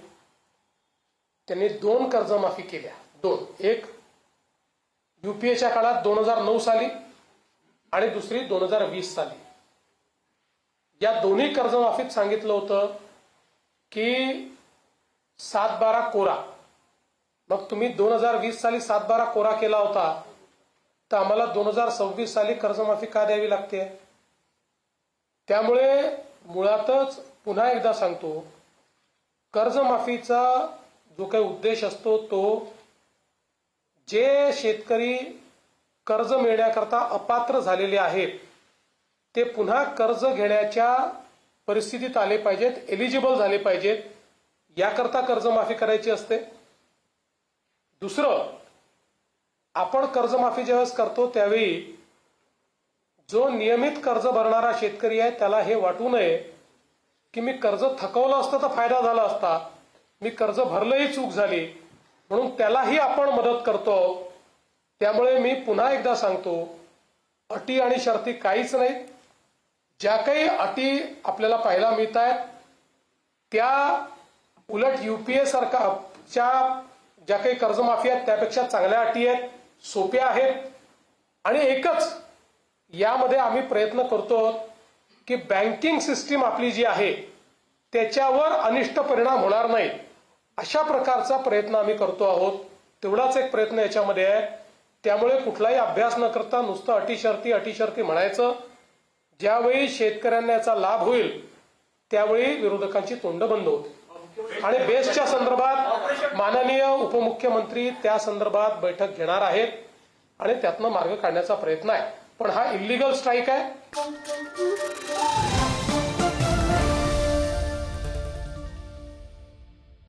त्यांनी 2 कर्जमाफी केल्या. 2. एक युपीएच्या काळात 2009 साली आणि दुसरी 2020 साली. या दोन्ही कर्जमाफीत सांगितलं होतं की 7/12 कोरा. मग तुम्ही 2020 साली 7/12 कोरा केला होता, तर आम्हाला 2026 साली कर्जमाफी का द्यावी लागते? त्यामुळे मुळातच पुन्हा एकदा सांगतो, कर्जमाफीचा जो काही उद्देश असतो तो जे शेतकरी कर्ज मिळण्याकरता अपात्र झालेले आहेत ते पुन्हा कर्ज घेण्याच्या परिस्थितीत आले पाहिजेत, एलिजिबल झाले पाहिजेत, याकरता कर्जमाफी करायची असते. दुसरं, आपण कर्जमाफी ज्यावेळेस करतो त्यावेळी जो नियमित कर्ज भरणारा शेतकरी आहे त्याला हे वाटू नये की मी कर्ज थकवलं असतं तर फायदा झाला असता, मी कर्ज भरलंही चूक झाली, म्हणून त्यालाही आपण मदत करतो. त्यामुळे मी पुन्हा एकदा सांगतो, अटी आणि शर्ती काहीच नाहीत. ज्या काही अटी आपल्याला पाहायला मिळत आहेत त्या उलट युपीए सरकारच्या ज्या काही कर्जमाफी आहेत त्यापेक्षा चांगल्या अटी आहेत, सोप्या आहेत. आणि एकच यामध्ये आम्ही प्रयत्न करतो की बँकिंग सिस्टीम आपली जी आहे त्याच्यावर अनिष्ट परिणाम होणार नाही, अशा प्रकारचा प्रयत्न आम्ही करतो आहोत. तेवढाच एक प्रयत्न याच्यामध्ये आहे. त्यामुळे कुठलाही अभ्यास न करता नुसतं अटी-शर्ती म्हणायचं. ज्यावेळी शेतकऱ्यांना याचा लाभ होईल त्यावेळी विरोधकांची तोंड बंद होते. आणि बेस्टच्या संदर्भात माननीय उपमुख्यमंत्री त्या संदर्भात बैठक घेणार आहेत आणि त्यातनं मार्ग काढण्याचा प्रयत्न आहे. पण हा इल्लीगल स्ट्राईक आहे.